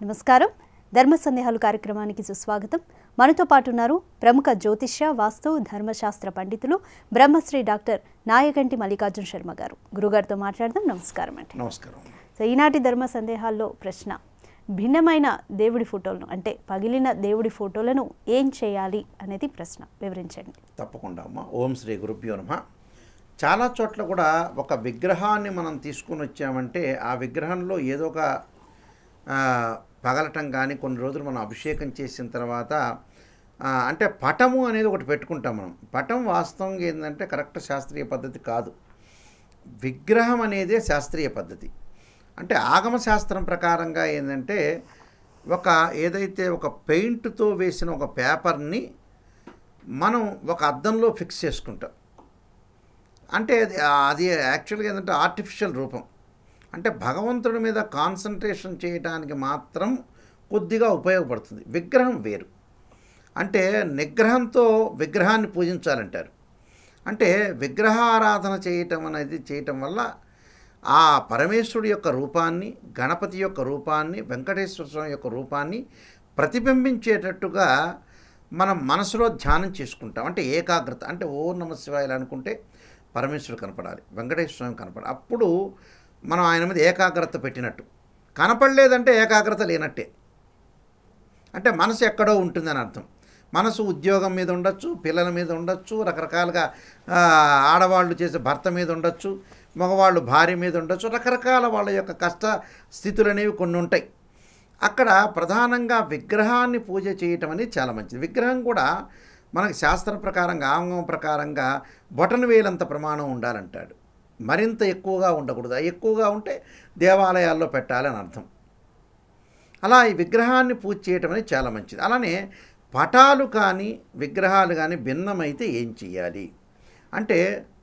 నమస్కారం. ధర్మ సందేహాలు కార్యక్రమానికి సుస్వాగతం. మనతో పాటు ఉన్నారు ప్రముఖ జ్యోతిష్య, వాస్తు, ధర్మశాస్త్ర పండితులు బ్రహ్మశ్రీ డాక్టర్ నాయకంటి మల్లికార్జున శర్మ గారు. గురుగారితో మాట్లాడదాం. నమస్కారం అండి. నమస్కారం. సో ఈనాటి ధర్మ సందేహాల్లో ప్రశ్న, భిన్నమైన దేవుడి ఫోటోలను అంటే పగిలిన దేవుడి ఫోటోలను ఏం చేయాలి అనేది ప్రశ్న. వివరించండి. తప్పకుండా అమ్మ. ఓం శ్రీ గురుభ్యో నమః. చాలా చోట్ల కూడా ఒక విగ్రహాన్ని మనం తీసుకుని వచ్చామంటే ఆ విగ్రహంలో ఏదో ఒక పగలటం కానీ, కొన్ని రోజులు మనం అభిషేకం చేసిన తర్వాత అంటే పటము అనేది ఒకటి పెట్టుకుంటాం మనం. పటం వాస్తవంగా ఏంటంటే కరెక్ట్ శాస్త్రీయ పద్ధతి కాదు. విగ్రహం అనేదే శాస్త్రీయ పద్ధతి. అంటే ఆగమ శాస్త్రం ప్రకారంగా ఏంటంటే ఏదైతే ఒక పెయింట్తో వేసిన ఒక పేపర్ని మనం ఒక అద్దంలో ఫిక్స్ చేసుకుంటాం. అంటే అది యాక్చువల్గా ఏంటంటే ఆర్టిఫిషియల్ రూపం. అంటే భగవంతుడి మీద కాన్సన్ట్రేషన్ చేయడానికి మాత్రం కొద్దిగా ఉపయోగపడుతుంది. విగ్రహం వేరు. అంటే నిగ్రహంతో విగ్రహాన్ని పూజించాలంటారు. అంటే విగ్రహారాధన చేయటం వల్ల ఆ పరమేశ్వరుడి యొక్క రూపాన్ని, గణపతి యొక్క రూపాన్ని, వెంకటేశ్వర స్వామి యొక్క రూపాన్ని ప్రతిబింబించేటట్టుగా మనం మనసులో ధ్యానం చేసుకుంటాం. అంటే ఏకాగ్రత. అంటే ఓం నమః శివాయ అనుకుంటే పరమేశ్వరుడు కనపడాలి, వెంకటేశ్వర స్వామి కనపడాలి. అప్పుడు మనం ఆయన మీద ఏకాగ్రత పెట్టినట్టు. కనపడలేదంటే ఏకాగ్రత లేనట్టే. అంటే మనసు ఎక్కడో ఉంటుందని అర్థం. మనసు ఉద్యోగం మీద ఉండొచ్చు, పిల్లల మీద ఉండొచ్చు, రకరకాలుగా ఆడవాళ్ళు చేసే భర్త మీద ఉండొచ్చు, మగవాళ్ళు భార్య మీద ఉండొచ్చు, రకరకాల వాళ్ళ యొక్క కష్ట స్థితులు అనేవి కొన్ని ఉంటాయి. అక్కడ ప్రధానంగా విగ్రహాన్ని పూజ చేయటం అనేది చాలా మంచిది. విగ్రహం కూడా మనకి శాస్త్ర ప్రకారంగా, ఆంగం ప్రకారంగా బొటన వేలంత ప్రమాణం ఉండాలంటాడు. మరింత ఎక్కువగా ఉండకూడదు. ఎక్కువగా ఉంటే దేవాలయాల్లో పెట్టాలని అర్థం. అలా ఈ విగ్రహాన్ని పూజ చేయటం అనేది చాలా మంచిది. అలానే పటాలు కానీ విగ్రహాలు కానీ భిన్నమైతే ఏం చేయాలి అంటే,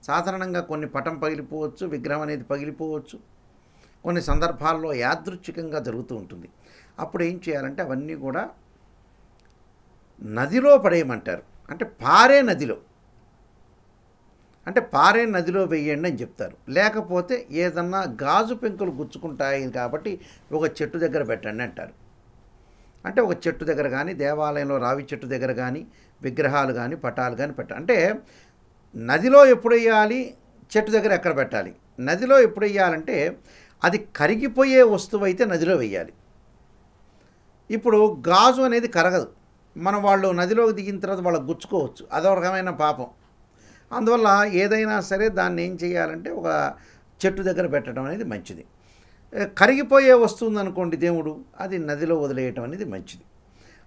సాధారణంగా కొన్ని పటం పగిలిపోవచ్చు, విగ్రహం అనేది పగిలిపోవచ్చు. కొన్ని సందర్భాల్లో యాదృచ్ఛికంగా జరుగుతూ ఉంటుంది. అప్పుడు ఏం చేయాలంటే అవన్నీ కూడా నదిలో పడేయమంటారు. అంటే పారే నదిలో వేయండి అని చెప్తారు. లేకపోతే ఏదన్నా గాజు పెంకులు గుచ్చుకుంటాయి కాబట్టి ఒక చెట్టు దగ్గర పెట్టండి అంటారు. అంటే ఒక చెట్టు దగ్గర కానీ, దేవాలయంలో రావి చెట్టు దగ్గర కానీ విగ్రహాలు కానీ పటాలు కానీ పెట్టాలి. అంటే నదిలో ఎప్పుడు వేయాలి, చెట్టు దగ్గర ఎక్కడ పెట్టాలి? నదిలో ఎప్పుడు వేయాలంటే అది కరిగిపోయే వస్తువు అయితే నదిలో వేయాలి. ఇప్పుడు గాజు అనేది కరగదు. వాళ్ళు నదిలోకి దిగిన తర్వాత వాళ్ళకి గుచ్చుకోవచ్చు. అదొక రకమైన పాపం. అందువల్ల ఏదైనా సరే దాన్ని ఏం చేయాలంటే ఒక చెట్టు దగ్గర పెట్టడం అనేది మంచిది. కరిగిపోయే వస్తువు ఉందనుకోండి దేవుడు, అది నదిలో వదిలేయటం అనేది మంచిది.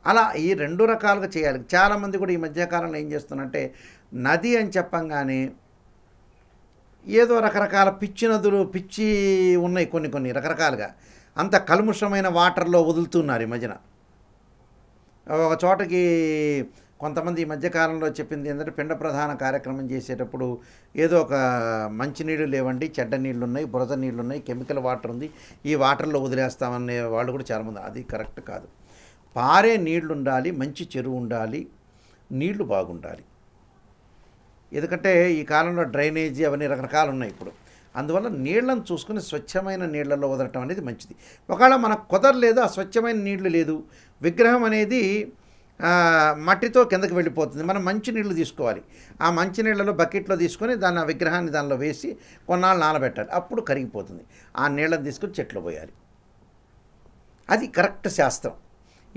అలా ఈ రెండు రకాలుగా చేయాలి. చాలామంది కూడా ఈ మధ్యకాలంలో ఏం చేస్తున్నారంటే నది అని చెప్పంగానే ఏదో రకరకాల పిచ్చి ఉన్నాయి, కొన్ని రకరకాలుగా అంత కల్ముషమైన వాటర్లో వదులుతున్నారు ఈ మధ్యన. ఒక చోటకి కొంతమంది ఈ మధ్యకాలంలో చెప్పింది ఏంటంటే, పిండ ప్రధాన కార్యక్రమం చేసేటప్పుడు ఏదో ఒక మంచి నీళ్ళు లేవండి, చెడ్డ నీళ్ళు ఉన్నాయి, బురద నీళ్ళు ఉన్నాయి, కెమికల్ వాటర్ ఉంది, ఈ వాటర్లో వదిలేస్తామనే వాళ్ళు కూడా చాలామంది. అది కరెక్ట్ కాదు. పారే నీళ్లు ఉండాలి, మంచి చెరువు ఉండాలి, నీళ్లు బాగుండాలి. ఎందుకంటే ఈ కాలంలో డ్రైనేజీ అవన్నీ రకరకాలు ఉన్నాయి ఇప్పుడు. అందువల్ల నీళ్లను చూసుకుని స్వచ్ఛమైన నీళ్లలో వదలటం అనేది మంచిది. ఒకవేళ మనకు కుదరలేదు, ఆ స్వచ్ఛమైన నీళ్లు లేదు, విగ్రహం అనేది మట్టితో కిందకి వెళ్ళిపోతుంది, మనం మంచి నీళ్లు తీసుకోవాలి. ఆ మంచి నీళ్ళలో బకెట్లో తీసుకొని ఆ విగ్రహాన్ని దానిలో వేసి కొన్నాళ్ళు నానబెట్టాలి. అప్పుడు కరిగిపోతుంది. ఆ నీళ్ళని తీసుకొని చెట్లు పోయాలి. అది కరెక్ట్ శాస్త్రం.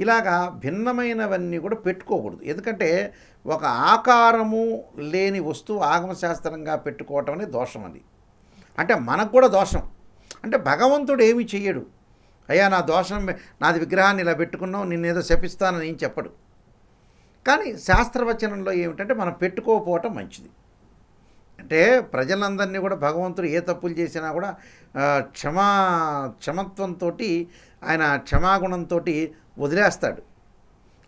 ఇలాగా భిన్నమైనవన్నీ కూడా పెట్టుకోకూడదు. ఎందుకంటే ఒక ఆకారము లేని వస్తువు ఆగమశాస్త్రంగా పెట్టుకోవటం అనేది దోషం. అది అంటే మనకు కూడా దోషం. అంటే భగవంతుడు ఏమి చెయ్యడు. అయ్యా నా దోషం, నాది విగ్రహాన్ని ఇలా పెట్టుకున్నావు, నిన్నేదో శపిస్తానని ఏం చెప్పడు. కానీ శాస్త్రవచనంలో ఏమిటంటే మనం పెట్టుకోకపోవటం మంచిది. అంటే ప్రజలందరినీ కూడా భగవంతుడు ఏ తప్పులు చేసినా కూడా క్షమత్వంతో, ఆయన క్షమాగుణంతో వదిలేస్తాడు.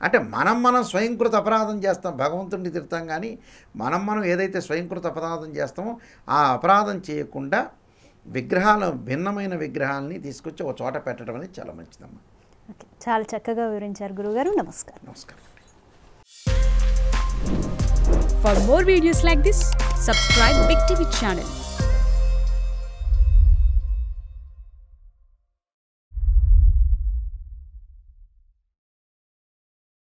అంటే మనం స్వయంకృత అపరాధం చేస్తాం, భగవంతుడిని తిడతాం. కానీ మనం ఏదైతే స్వయంకృత అపరాధం చేస్తామో ఆ అపరాధం చేయకుండా భిన్నమైన విగ్రహాలని తీసుకొచ్చి ఒక చోట పెట్టడం అనేది చాలా మంచిదమ్మా. చాలా చక్కగా వివరించారు గురుగారు. నమస్కారం. నమస్కారం. For more videos like this, subscribe Big TV channel.